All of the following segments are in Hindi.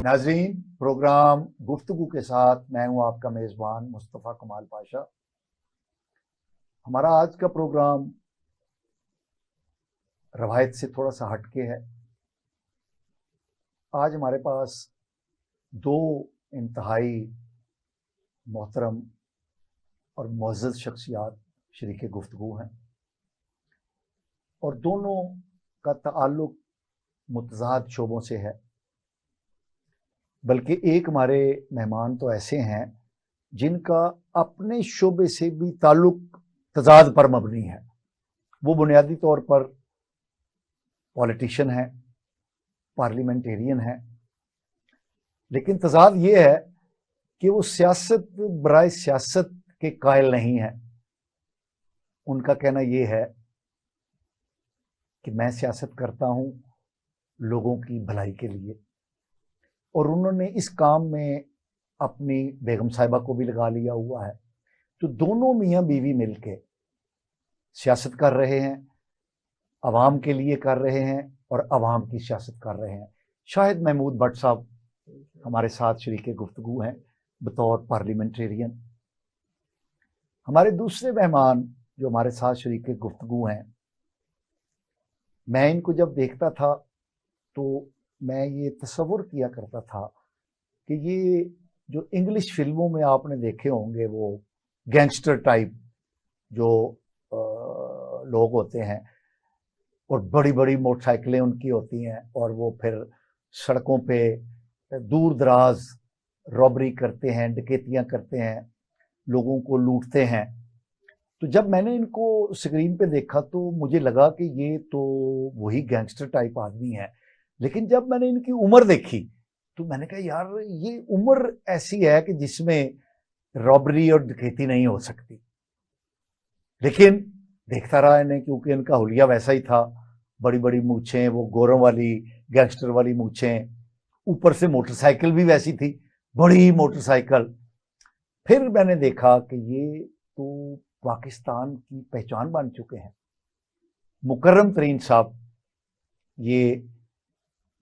नाज़रीन, प्रोग्राम गुफ्तगू के साथ मैं हूं आपका मेज़बान मुस्तफ़ा कमाल पाशा। हमारा आज का प्रोग्राम रवायत से थोड़ा सा हटके है। आज हमारे पास दो इंतहाई मोहतरम और मुअज़्ज़ज़ शख्सियात शरीके गुफ्तगू हैं और दोनों का ताल्लुक़ मुतज़ाद शोबों से है। बल्कि एक हमारे मेहमान तो ऐसे हैं जिनका अपने शोबे से भी ताल्लुक़ तज़ाद पर मबनी है। वो बुनियादी तौर पर पॉलिटिशियन है, पार्लियामेंटेरियन है, लेकिन तज़ाद ये है कि वो सियासत बराए सियासत के कायल नहीं है। उनका कहना ये है कि मैं सियासत करता हूँ लोगों की भलाई के लिए, और उन्होंने इस काम में अपनी बेगम साहिबा को भी लगा लिया हुआ है। तो दोनों मियाँ बीवी मिलके सियासत कर रहे हैं, अवाम के लिए कर रहे हैं और अवाम की सियासत कर रहे हैं। शाहिद महमूद भट्ट साहब हमारे साथ शरीके गुफ्तगू हैं बतौर पार्लियामेंटेरियन। हमारे दूसरे मेहमान जो हमारे साथ शरीके गुफ्तगू हैं, मैं इनको जब देखता था तो मैं ये तसव्वुर किया करता था कि ये जो इंग्लिश फिल्मों में आपने देखे होंगे वो गैंगस्टर टाइप जो लोग होते हैं और बड़ी बड़ी मोटरसाइकिलें उनकी होती हैं और वो फिर सड़कों पे दूर दराज रॉबरी करते हैं, डकैतियां करते हैं, लोगों को लूटते हैं। तो जब मैंने इनको स्क्रीन पे देखा तो मुझे लगा कि ये तो वही गैंगस्टर टाइप आदमी है। लेकिन जब मैंने इनकी उम्र देखी तो मैंने कहा यार ये उम्र ऐसी है कि जिसमें रॉबरी और डकैती नहीं हो सकती। लेकिन देखता रहा इन्हें, क्योंकि इनका हुलिया वैसा ही था, बड़ी बड़ी मूछें, वो गोरों वाली गैंगस्टर वाली मूछें, ऊपर से मोटरसाइकिल भी वैसी थी, बड़ी मोटरसाइकिल। फिर मैंने देखा कि ये तो पाकिस्तान की पहचान बन चुके हैं। मुकर्रम तरीन साहब ये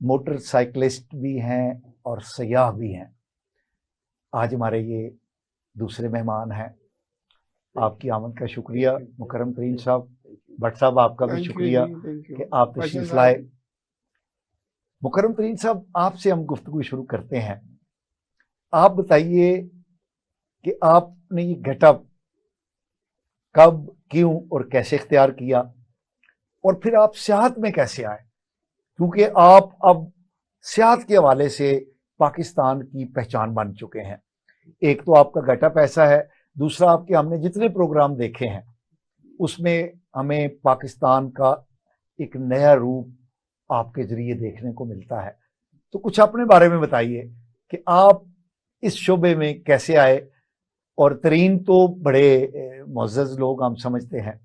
मोटरसाइकिलिस्ट भी हैं और सयाह भी हैं। आज हमारे ये दूसरे मेहमान हैं। आपकी आमद का शुक्रिया मुकर्रम तरीन साहब। भट्ट साहब आपका भी शुक्रिया कि आप तशरीफ लाए। मुकर्रम तरीन साहब, आपसे हम गुफ्तगू शुरू करते हैं। आप बताइए कि आपने ये गेटअप कब, क्यों और कैसे इख्तियार किया, और फिर आप सियाहत में कैसे आए, क्योंकि आप अब सियाहत के हवाले से पाकिस्तान की पहचान बन चुके हैं। एक तो आपका गेटअप ऐसा है, दूसरा आपके हमने जितने प्रोग्राम देखे हैं उसमें हमें पाकिस्तान का एक नया रूप आपके जरिए देखने को मिलता है। तो कुछ अपने बारे में बताइए कि आप इस शोबे में कैसे आए। और तरीन तो बड़े मुअज़्ज़ज़ लोग हम समझते हैं,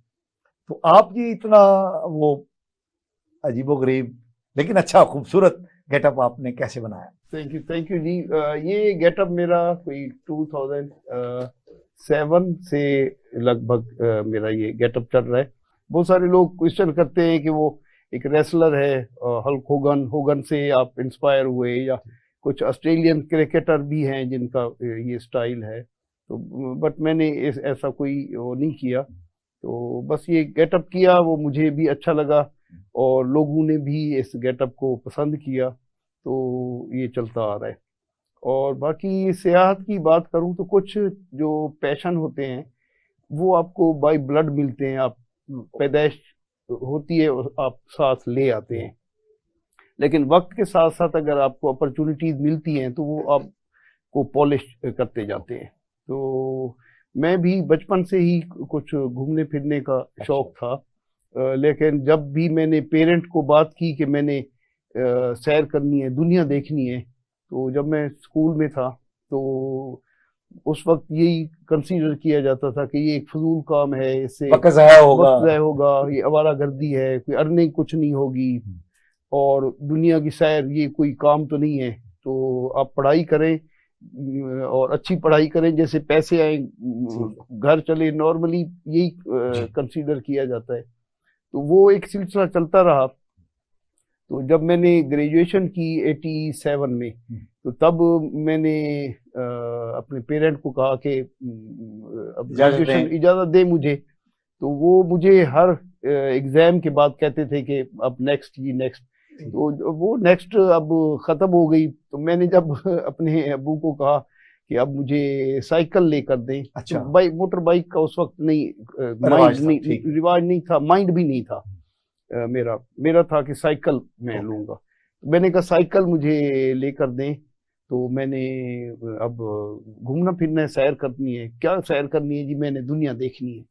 तो आप ये इतना वो अजीबोगरीब लेकिन अच्छा खूबसूरत गेटअप आपने कैसे बनाया? थैंक यू जी। ये गेटअप मेरा कोई 2007 से लगभग मेरा ये गेटअप चल रहा है। बहुत सारे लोग क्वेश्चन करते हैं कि वो एक रेसलर है, हल्क होगन से आप इंस्पायर हुए, या कुछ ऑस्ट्रेलियन क्रिकेटर भी हैं जिनका ये स्टाइल है। तो बट मैंने ऐसा कोई वो नहीं किया, तो बस ये गेटअप किया, वो मुझे भी अच्छा लगा और लोगों ने भी इस गेटअप को पसंद किया, तो ये चलता आ रहा है। और बाकी सियाहत की बात करूं तो कुछ जो पैशन होते हैं वो आपको बाय ब्लड मिलते हैं, आप पैदाइश होती है और आप साथ ले आते हैं। लेकिन वक्त के साथ साथ अगर आपको अपॉर्चुनिटीज मिलती हैं तो वो आपको पॉलिश करते जाते हैं। तो मैं भी बचपन से ही कुछ घूमने फिरने का शौक था, लेकिन जब भी मैंने पेरेंट को बात की कि मैंने सैर करनी है, दुनिया देखनी है, तो जब मैं स्कूल में था तो उस वक्त यही कंसीडर किया जाता था कि ये एक फजूल काम है, इससे वक्त ज़ाया होगा, ये आवारागर्दी है, कोई अर्निंग कुछ नहीं होगी, और दुनिया की सैर ये कोई काम तो नहीं है। तो आप पढ़ाई करें और अच्छी पढ़ाई करें, जैसे पैसे आए घर चले, नॉर्मली यही कंसीडर किया जाता है। तो वो एक सिलसिला चलता रहा। तो जब मैंने ग्रेजुएशन की 87 में, तो तब मैंने अपने पेरेंट को कहा कि अब ग्रेजुएशन इजाज़त दे मुझे। तो वो मुझे हर एग्जाम के बाद कहते थे कि अब नेक्स्ट जी नेक्स्ट, तो वो नेक्स्ट अब ख़त्म हो गई। तो मैंने जब अपने अब्बू को कहा कि अब मुझे साइकिल लेकर दें, अच्छा। तो बाइक, मोटर बाइक का उस वक्त नहीं माइंड नहीं, रिवाज नहीं था, माइंड भी नहीं था मेरा था कि साइकिल मैं लूंगा। तो मैंने कहा साइकिल मुझे लेकर दें। तो मैंने अब घूमना फिरना है, सैर करनी है। क्या सैर करनी है जी, मैंने दुनिया देखनी है।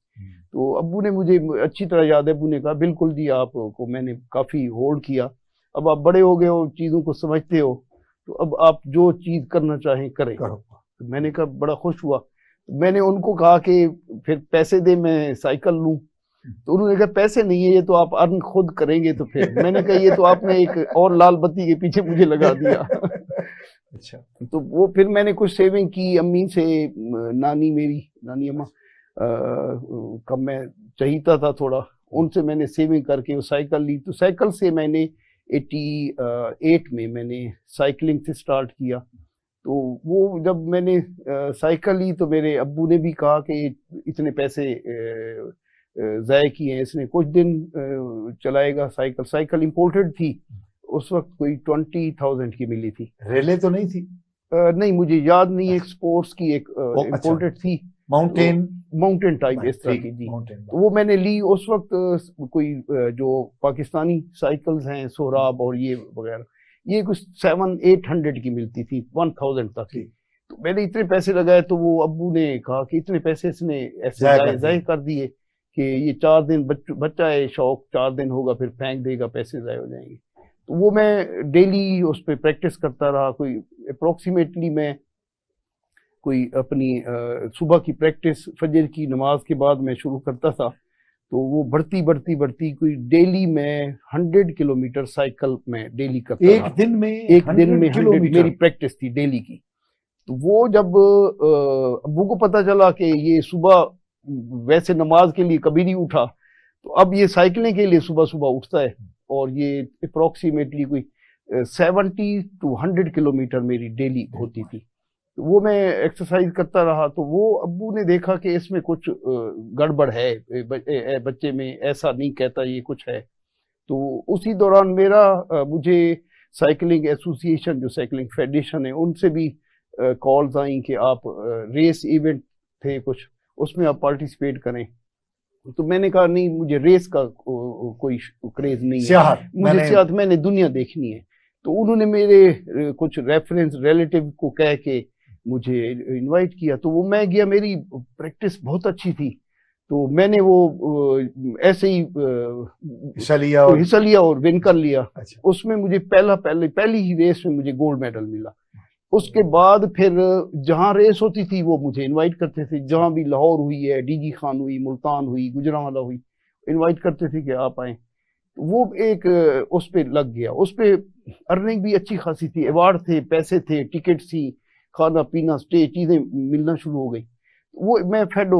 तो अब्बू ने, मुझे अच्छी तरह याद है, अब्बू ने कहा बिल्कुल जी, आपको मैंने काफी होल्ड किया, अब आप बड़े हो गए हो, चीजों को समझते हो, तो अब आप जो चीज करना चाहें करें। तो मैंने कहा, बड़ा खुश हुआ। मैंने उनको कहा कि फिर पैसे दे, मैं साइकिल लूं। तो उन्होंने कहा पैसे नहीं है, ये तो आप अर्न खुद करेंगे। तो फिर मैंने कहा ये तो आपने एक और लाल बत्ती के पीछे मुझे लगा दिया। अच्छा। तो वो फिर मैंने कुछ सेविंग की अम्मी से, नानी अम्मा कब मैं चाहता था थोड़ा, उनसे मैंने सेविंग करके वो साइकिल ली। तो साइकिल से मैंने 88 में मैंने साइकिलिंग से स्टार्ट किया। तो वो जब मैंने साइकिल ली, तो मेरे अब्बू ने भी कहा कि इतने पैसे ज़ाय किए हैं, इसने कुछ दिन चलाएगा। साइकिल इंपोर्टेड थी उस वक्त, कोई 20,000 की मिली थी। रेले तो नहीं थी? नहीं, मुझे याद नहीं है। एक स्पोर्ट्स की एक इंपोर्टेड थी, माउंटेन टाइप इस तरह की जी। तो वो मैंने ली उस वक्त। कोई जो पाकिस्तानी साइकिल्स हैं, सोहराब और ये वगैरह, ये कुछ 700-800 की मिलती थी, 1000 तक की। तो मैंने इतने पैसे लगाए। तो वो अब्बू ने कहा कि इतने पैसे इसने ऐसे ज़ाय कर दिए कि ये 4 दिन बच्चा है, शौक 4 दिन होगा, फिर फेंक देगा, पैसे ज़ाय हो जाएंगे। तो वो मैं डेली उस पर प्रैक्टिस करता रहा। कोई अप्रोक्सीमेटली मैं कोई अपनी सुबह की प्रैक्टिस फजर की नमाज के बाद मैं शुरू करता था। तो वो बढ़ती कोई डेली मैं 100 किलोमीटर साइकिल में डेली करता था। एक दिन में 100 मेरी प्रैक्टिस थी डेली की। तो वो जब अब्बू को पता चला कि ये सुबह वैसे नमाज के लिए कभी नहीं उठा, तो अब ये साइकिलिंग के लिए सुबह सुबह उठता है, और ये अप्रोक्सीमेटली कोई 70 to 100 किलोमीटर मेरी डेली होती थी। तो वो मैं एक्सरसाइज करता रहा। तो वो अब्बू ने देखा कि इसमें कुछ गड़बड़ है बच्चे में, ऐसा नहीं कहता, ये कुछ है। तो उसी दौरान मुझे साइकिलिंग एसोसिएशन, जो साइकिलिंग फेडरेशन है, उनसे भी कॉल्स आई कि आप रेस इवेंट थे कुछ, उसमें आप पार्टिसिपेट करें। तो मैंने कहा नहीं, मुझे रेस का कोई क्रेज नहीं है, मुझे सियाहत, मैंने दुनिया देखनी है। तो उन्होंने मेरे कुछ रेफरेंस रिलेटिव को कह के मुझे इनवाइट किया। तो वो मैं गया, मेरी प्रैक्टिस बहुत अच्छी थी। तो मैंने वो ऐसे ही हिस्सा लिया और विन कर लिया। अच्छा। उसमें मुझे पहली ही रेस में मुझे गोल्ड मेडल मिला। उसके बाद फिर जहाँ रेस होती थी वो मुझे इनवाइट करते थे, जहाँ भी लाहौर हुई है, डीजी खान हुई, मुल्तान हुई, गुजरांवाला हुई, इनवाइट करते थे कि आप आए। वो एक उस पे लग गया। उस पे अर्निंग भी अच्छी खासी थी, अवार्ड थे, पैसे थे, टिकट थी, खाना पीना, स्टे, चीजें मिलना शुरू हो गई। वो मैं फेड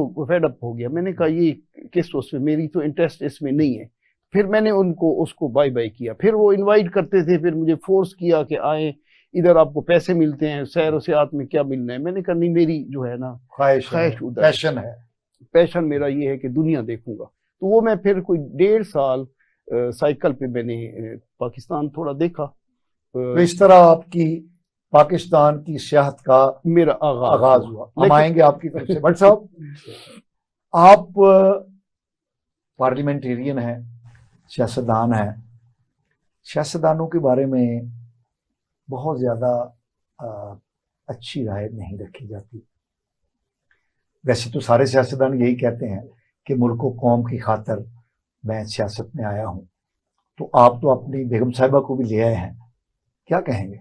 अप हो गया। मैंने कहा ये किस उसमें, मेरी तो इंटरेस्ट इसमें नहीं है। फिर मैंने उसको बाय बाय किया। फिर वो इनवाइट करते थे, फिर मुझे फोर्स किया कि आए, इधर आपको पैसे मिलते हैं, सैर सियाहत में क्या मिलना है। मैंने कहा नहीं, मेरी जो है ना ख्वाहिश उधर, पैशन मेरा ये है कि दुनिया देखूंगा। तो वो मैं फिर कोई 1.5 साल साइकिल पे मैंने पाकिस्तान थोड़ा देखा। तो इस तरह आपकी पाकिस्तान की सियाहत का मेरा आगाज हुआ। हम आएंगे आपकी तरफ से। भट्ट साहब, आप पार्लियामेंटेरियन हैं, सियासतदान हैं। सियासतदानों के बारे में बहुत ज़्यादा अच्छी राय नहीं रखी जाती। वैसे तो सारे सियासतदान यही कहते हैं कि मुल्क व कौम की खातिर मैं सियासत में आया हूँ। तो आप तो अपनी बेगम साहिबा को भी ले आए हैं, क्या कहेंगे?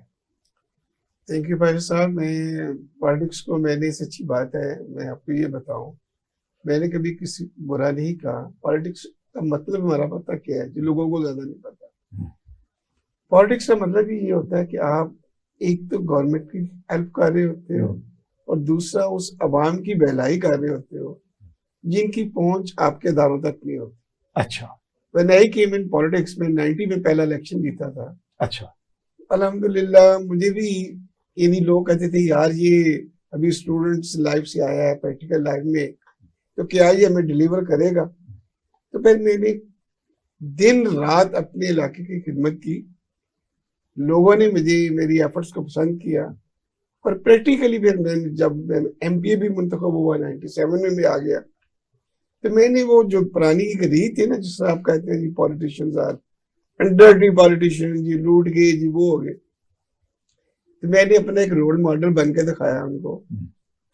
थैंक यू भाई साहब। मैं पॉलिटिक्स को, मैंने सच्ची बात है, मैं आपको ये बताऊं, मैंने कभी किसी बुरा नहीं कहा। पॉलिटिक्स का मतलब हमारा पता क्या है, जो लोगों को ज्यादा नहीं पता। पॉलिटिक्स का मतलब ये होता है कि आप एक तो गवर्नमेंट की हेल्प कर रहे होते हो, और दूसरा उस अवाम की भलाई कर रहे होते हो जिनकी पहुंच आपके इदारों तक नहीं होती। अच्छा। When I came in politics में 90 में पहला इलेक्शन जीता था। अच्छा। अल्हम्दुलिल्लाह मुझे भी यानी लोग कहते थे यार ये अभी स्टूडेंट्स लाइफ से आया है प्रैक्टिकल लाइफ में, तो क्या ये हमें डिलीवर करेगा। तो फिर मैंने दिन रात अपने इलाके की खिदमत की, लोगों ने मुझे मेरी एफर्ट्स को पसंद किया और प्रैक्टिकली फिर मैंने जब MPA भी मुंतखब हुआ 97 में मैं आ गया, तो मैंने वो जो पुरानी एक रीत है ना जिससे आप कहते हैं जी पॉलिटिशियंस आर डर्टी पॉलिटिशियन, जी लूट गए जी वो हो गए, तो मैंने अपना एक रोल मॉडल बन के दिखाया उनको।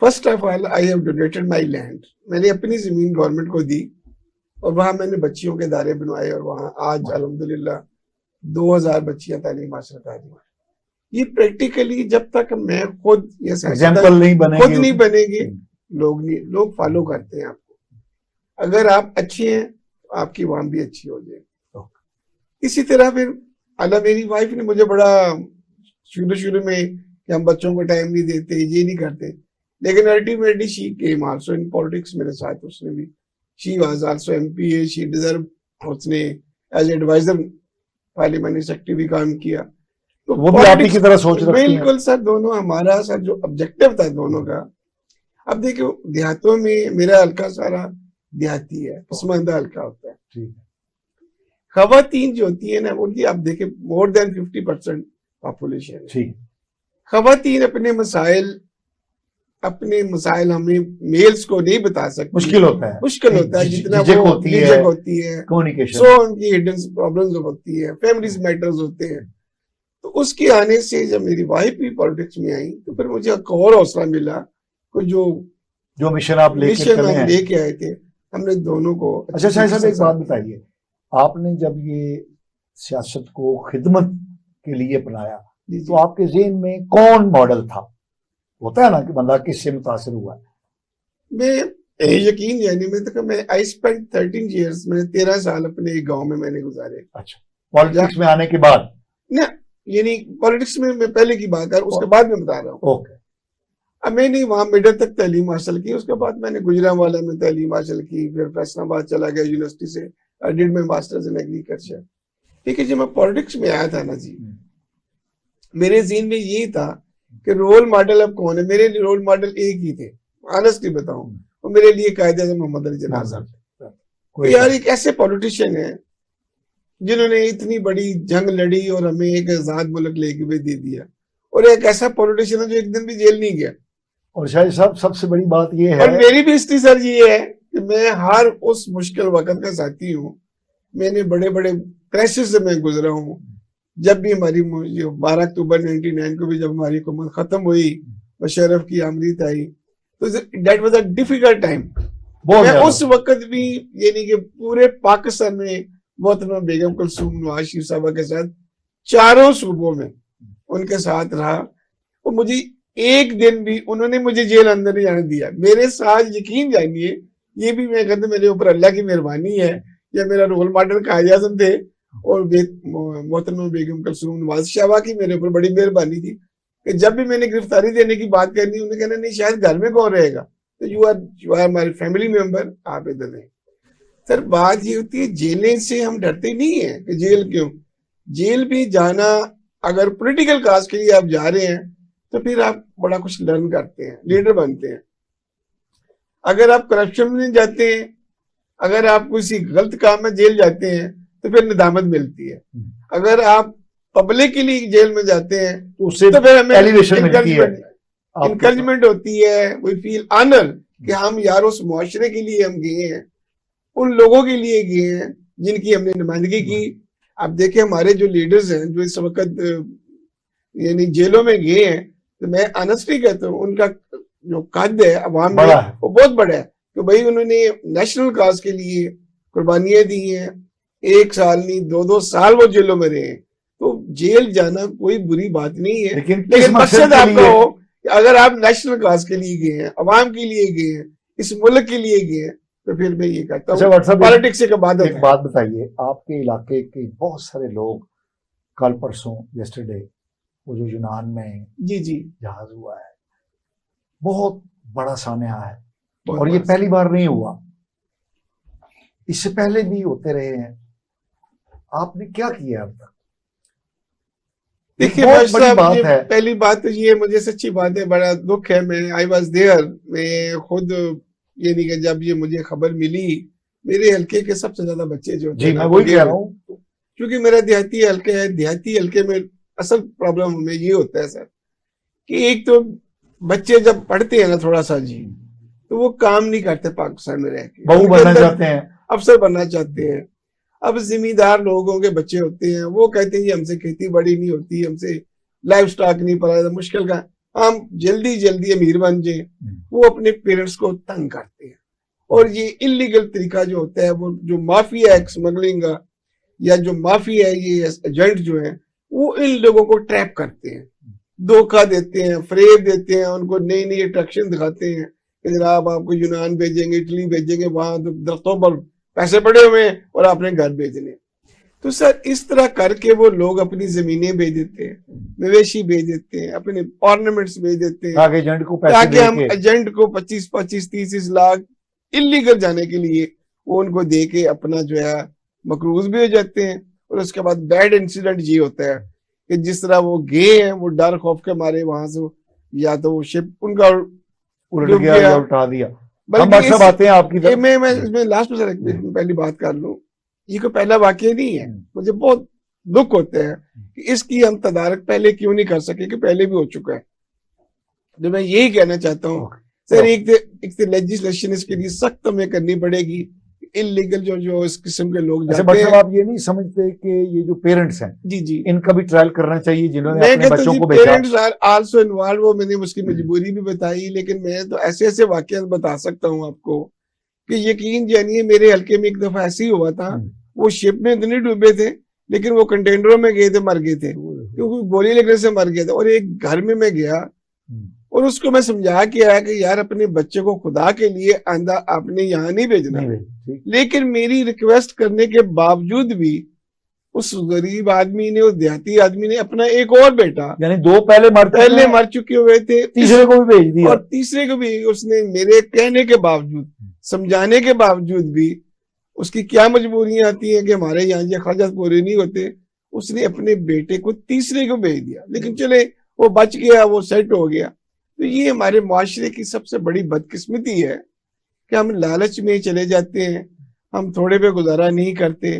First of all I have donated my land, मैंने अपनी जमीन गवर्नमेंट को दी और वहां मैंने बच्चियों के दायरे बनवाए और वहां आज अल्हम्दुलिल्लाह 2000 बच्चियां तालीम हासिल कर रही हैं। ये प्रैक्टिकली जब तक मैं खुद ये एग्जाम्पल नहीं बनेंगे, खुद नहीं बनेंगे, लोग फॉलो करते हैं आपको। अगर आप अच्छे हैं तो आपकी वाम भी अच्छी हो जाएगी। इसी तरह फिर अल्लाह मेरी वाइफ ने मुझे बड़ा शुरू में कि हम बच्चों को टाइम नहीं देते, ये नहीं करते, लेकिन ultimately she came also in politics मेरे साथ। उसने भी she was also MPA, she deserve, उसने एज एडवाइजर पार्लियामेंट्री सेक्रेटरी भी काम किया। तो वो भी आप ही की तरह सोच रखती हैं। बिल्कुल सर, दोनों हमारा सर जो ऑब्जेक्टिव था दोनों का। अब देखियो देहातों में मेरा हल्का सारा देहाती है, पसमानदा हल्का होता है। ठीक है। खवातीन जो होती है ना उनकी आप देखें मोर देन 50% पॉपुलेशन है। ठीक। खवातीन अपने मसाइल हमें मेल्स को नहीं बता सकते, मुश्किल होता है जितना वो झिझक होती है, कम्युनिकेशन, सो उनकी हिडन प्रॉब्लम्स होती है, फैमिलीज मैटर्स होते हैं। तो उसके आने से जब मेरी वाइफ भी पॉलिटिक्स में आई तो फिर मुझे एक और हौसला मिला कि जो मिशन आप लेके आए थे हमने दोनों को। अच्छा शाह साहब एक बात बताइए, आपने जब ये सियासत को खिदमत के लिए अपनाया तो आपके ज़हन में कौन मॉडल था? होता है ना कि बंदा किससे मुतासिर हुआ है। मैं यकीन जानिए मैं तो मैं आई स्पेंड 13 years, मैंने 13 साल अपने गांव में मैंने गुजारे। अच्छा, पॉलिटिक्स में आने के बाद ना, यानी पॉलिटिक्स में मैं पहले की बात कर, उसके बाद में बता रहा हूँ। ओके। अब मैंने वहां मिडिल तक तालीम हासिल की, उसके बाद मैंने गुजरांवाला में तालीम हासिल की, फिर फैसलाबाद चला गया यूनिवर्सिटी से, I did my masters in agriculture. ठीक है, जब मैं पॉलिटिक्स में आया था ना जी, मेरे ज़हन में ये था कि रोल मॉडल अब कौन है। मेरे लिए रोल मॉडल एक ही थे, ऑनेस्टली बताऊं, वो मेरे लिए कायदे आज़म मोहम्मद अली जिन्ना साहब। यार एक ऐसे पॉलिटिशियन है जिन्होंने इतनी बड़ी जंग लड़ी और हमें एक आजाद मुल्क लेके भी दे दिया, और एक ऐसा पॉलिटिशियन है जो एक दिन भी जेल नहीं गया। और शायद साहब सबसे बड़ी बात ये है, और मेरी भी हिस्ट्री सर ये है कि मैं हर उस मुश्किल वक्त का साथी हूँ। मैंने बड़े बड़े क्राइसिस से मैं गुजरा हूँ। जब भी हमारी 12 अक्टूबर 99 को भी जब हमारी हुकूमत खत्म हुई, मुशर्रफ की आमरीत आई, तो that was a difficult time. मैं उस वक्त भी यानी कि पूरे पाकिस्तान में मोहतरमा बेगम कुलसूम नवाज शरीफ साहबा के साथ चारों सूबों में उनके साथ रहा, और मुझे एक दिन भी उन्होंने मुझे जेल अंदर नहीं जाने दिया। मेरे साथ यकीन जानिए, ये भी मैं कहता मेरे ऊपर अल्लाह की मेहरबानी है, या मेरा रोल मॉडल कायद आज़म थे और मोहतरमा बेगम कुलसूम नवाज शहबा की मेरे ऊपर बड़ी मेहरबानी थी कि जब भी मैंने गिरफ्तारी देने की बात करनी, उन्होंने कहना नहीं शायद घर में कौन रहेगा, तो you are my family member, आप इधर नहीं। सर बात ये होती है जेलें से हम डरते नहीं है कि जेल क्यों, जेल भी जाना अगर पॉलिटिकल काज के लिए आप जा रहे हैं तो फिर आप बड़ा कुछ लर्न करते हैं, लीडर बनते हैं। अगर आप करप्शन में जाते हैं, अगर आप किसी गलत काम में जेल जाते हैं तो फिर निदामत मिलती है। अगर आप पब्लिक के लिए जेल में जाते हैं तो फिर हमें इनकरेजमेंट होती है, वी फील ऑनर कि हम यार उस मुआशरे के लिए हम गए हैं, उन लोगों के लिए गए हैं जिनकी हमने नुमाइंदगी की। आप देखें हमारे जो लीडर्स हैं जो इस वक्त यानी जेलों में गए हैं, तो मैं ऑनेस्टली कहता हूँ उनका जो कद है अवाम में वो बहुत बड़ा है कि भाई उन्होंने नेशनल काज के लिए कुर्बानियां दी हैं। 1 साल नहीं 2-2 साल वो जेलों में रहे। तो जेल जाना कोई बुरी बात नहीं है, लेकिन मकसद आपका हो कि अगर आप नेशनल काज के लिए गए हैं, अवाम के लिए गए हैं, इस मुल्क के लिए गए हैं, तो फिर मैं ये कहता हूँ पॉलिटिक्स एक बात है। एक बात बताइए, आपके इलाके के बहुत सारे लोग कल परसों यस्टरडे वो जो यूनान में जी जहाज हुआ है, बहुत बड़ा सान्या है और ये पहली बार नहीं हुआ, इससे पहले भी होते रहे हैं। आपने क्या किया अब तक? देखिए बहुत भाई बड़ी साहब, बात ये है। पहली बात तो ये, मुझे सच्ची बात है, बड़ा दुख है। मैं आई वॉज देयर, मैं खुद, ये नहीं कि जब ये मुझे खबर मिली, मेरे हल्के के सबसे ज्यादा बच्चे जो होते जी हैं मैं ना, वही लगे कह हुए। रहा हूँ। क्योंकि मेरा देहाती हल्के है, देहाती हल्के में असल प्रॉब्लम हमें ये होता है सर, कि एक तो बच्चे जब पढ़ते हैं ना थोड़ा सा जी, तो वो काम नहीं करते पाकिस्तान में रह के, बहू उनके बनना अंदर चाहते हैं। अफसर बनना चाहते हैं। अब जिम्मेदार लोगों के बच्चे होते हैं, वो कहते हैं जी हमसे खेती बाड़ी नहीं होती, हमसे लाइफ स्टॉक नहीं पड़ा, मुश्किल का, हम जल्दी जल्दी अमीर बन जाए। वो अपने पेरेंट्स को तंग करते हैं। और ये इलीगल तरीका जो होता है, वो जो माफिया है स्मगलिंग का, या जो माफिया है, ये एजेंट जो है, वो इन लोगों को ट्रैप करते हैं, धोखा देते हैं, फ्रेब देते हैं, उनको नई नई अट्रैक्शन दिखाते हैं कि जनाब आपको यूनान भेजेंगे, इटली भेजेंगे, वहां तो दरख्तों पर पैसे पड़े हुए हैं और आपने घर भेजने। तो सर इस तरह करके वो लोग अपनी जमीनें बेच देते हैं, मवेशी बेच देते हैं, अपने ऑर्नामेंट्स बेच देते हैं, ताकि एजेंट को पैसे ताकि दे हम के एजेंट को 25-30 लाख इलीगल जाने के लिए वो उनको दे के अपना जो है मकरूज भी हो जाते हैं। और उसके बाद बैड इंसिडेंट ये होता है कि जिस तरह वो गए हैं, वो डर खौफ के मारे वहां से, या तो वो शिप उनका उलट डूब गया गया। या उठा दिया। हम बल्कि बादशाह इस- बातें हैं आपकी ये तरफ। मैं इसमें लास्ट में सर एक पहली बात कर लूं, ये कोई पहला वाकया नहीं है। मुझे बहुत दुख होता है कि इसकी हम तदारक पहले क्यों नहीं कर सके, कि पहले भी हो चुका है। तो मैं यही कहना चाहता हूँ सर, एक तो लेजिस्लेशन इसके लिए सख्त हमें करनी पड़ेगी। इलीगल जो इस किस्म के लोग अच्छा जाते बट साहब, हैं। आप ये नहीं समझते कि ये जो पेरेंट्स हैं जी जी, इनका भी ट्रायल करना चाहिए, जिन्होंने मैं अपने कहता बच्चों हूँ को भेजा? Parents are also involve. वो मैंने उसकी मजबूरी भी बताई, लेकिन मैं तो ऐसे ऐसे वाकया बता सकता हूँ आपको कि यकीन जानिए, मेरे हल्के में एक दफा ऐसे ही हुआ था। वो शिप में इतने डूबे थे, लेकिन वो कंटेनरों में गए थे, मर गए थे, क्योंकि गोली लगने से मर गए थे। और एक घर में मैं गया और उसको मैं समझा के आया कि यार अपने बच्चे को खुदा के लिए आंदा आपने यहाँ नहीं भेजना। लेकिन मेरी रिक्वेस्ट करने के बावजूद भी उस गरीब आदमी ने, उस देहाती आदमी ने अपना एक और बेटा, यानी दो पहले मर चुके हुए थे, तीसरे को भी भेज दिया। और तीसरे को भी उसने मेरे कहने के बावजूद, समझाने के बावजूद भी, उसकी क्या मजबूरियां आती हैं कि हमारे यहाँ ये अखराजात पूरे नहीं होते, उसने अपने बेटे को तीसरे को भेज दिया। लेकिन चले वो बच गया, वो सेट हो गया। तो ये हमारे मुआशरे की सबसे बड़ी बदकिस्मती है कि हम लालच में चले जाते हैं, हम थोड़े पे गुजारा नहीं करते,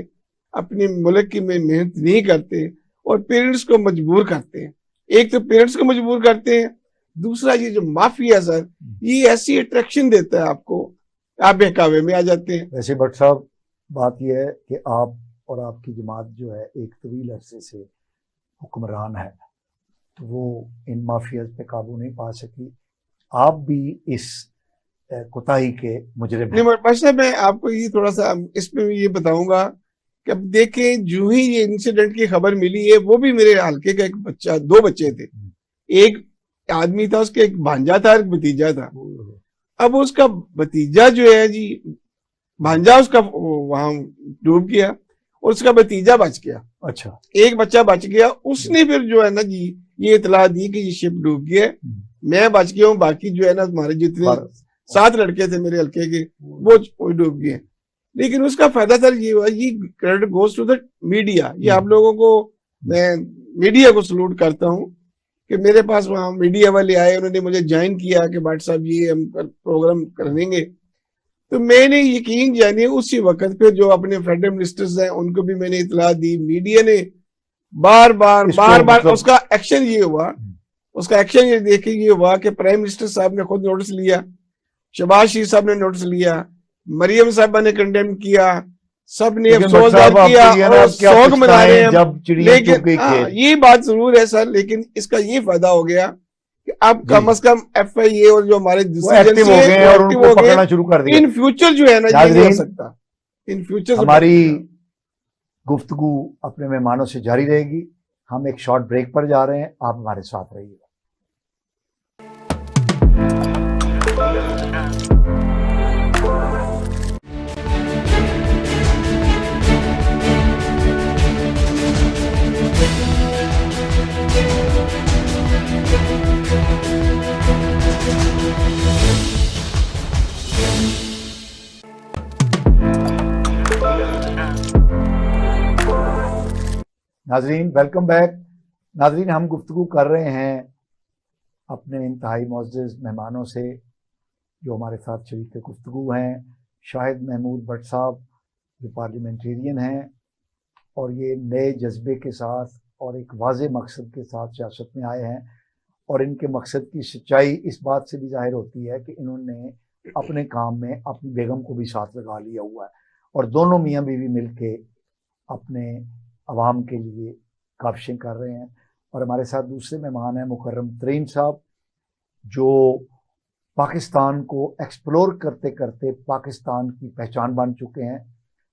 अपने मुल्क की में मेहनत नहीं करते और पेरेंट्स को मजबूर करते हैं। एक तो पेरेंट्स को मजबूर करते हैं, दूसरा ये जो माफिया सर, ये ऐसी अट्रैक्शन देता है आपको, आप बहकावे में आ जाते हैं। वैसे भट्ट साहब, बात यह है कि आप और आपकी जमात जो है एक तवील अरसे से हुक्मरान है, तो वो इन माफियाज पे काबू नहीं पा सकी। आप भी इस कोताही के मुजरिम हैं। नहीं, मैं आपको ये थोड़ा सा इसमें ये बताऊंगा कि अब देखें, जो ही ये इंसिडेंट की खबर मिली है, वो भी मेरे हल्के का एक बच्चा, दो बच्चे थे, एक आदमी था, उसके एक भांजा था, एक भतीजा था। अब उसका भतीजा जो है जी, भांजा उसका वहां डूब गया और उसका भतीजा बच गया। अच्छा, एक बच्चा बच गया, उसने फिर जो है ना जी ये इतला दी कि ये शिप डूब गया, मैं बच गया हूँ, बाकी जो है ना तुम्हारे जितने 7 लड़के थे मेरे हल्के के, वो डूब गए। लेकिन उसका फायदा सर ये हुआ, ये credit goes to the media. ये आप लोगों को, मैं मीडिया को सलूट करता हूँ कि मेरे पास वहां मीडिया वाले आए, उन्होंने मुझे ज्वाइन किया कि भाट साहब ये हम प्रोग्राम करेंगे। तो मैंने यकीन जानिए उसी वक्त पे जो अपने फेडरल मिनिस्टर्स हैं उनको भी मैंने इतला दी। मीडिया ने बार बार मतलब उसका एक्शन ये हुआ, उसका एक्शन ये देखे ये हुआ कि प्राइम मिनिस्टर साहब ने खुद नोटिस लिया, शहबाज शरीफ साहब ने नोटिस लिया, मरियम साहबा ने कंडेम किया, सब ने अफसोस किया और शौक मना रहे हैं। लेकिन ये बात जरूर है सर, लेकिन इसका ये फायदा हो गया कि अब कम से कम FIA और जो हमारे एक्टिव हो गए और उनको पकड़ना शुरू कर दिया। इन फ्यूचर जो है ना ये नहीं हो सकता, इन फ्यूचर हमारी गुफ्तगू अपने मेहमानों से जारी रहेगी। हम एक शॉर्ट ब्रेक पर जा रहे हैं, आप हमारे साथ रहिएगा। नाजरीन वेलकम बैक। नाजरीन हम गुफ्तगू कर रहे हैं अपने इंतहाई मुअज़्ज़ज़ मेहमानों से जो हमारे साथ शरीक गुफ्तगू हैं। शाहिद महमूद भट्ट साहब जो पार्लियामेंटेरियन हैं और ये नए जज्बे के साथ और एक वाज़े मकसद के साथ सियासत में आए हैं, और इनके मकसद की सच्चाई इस बात से भी ज़ाहिर होती है कि इन्होंने अपने काम में अपनी बेगम को भी साथ लगा लिया हुआ है और दोनों मियाँ बीवी मिल के अपने अवाम के लिए काविशें कर रहे हैं। और हमारे साथ दूसरे मेहमान हैं मुकर्रम तरीन साहब जो पाकिस्तान को एक्सप्लोर करते करते पाकिस्तान की पहचान बन चुके हैं,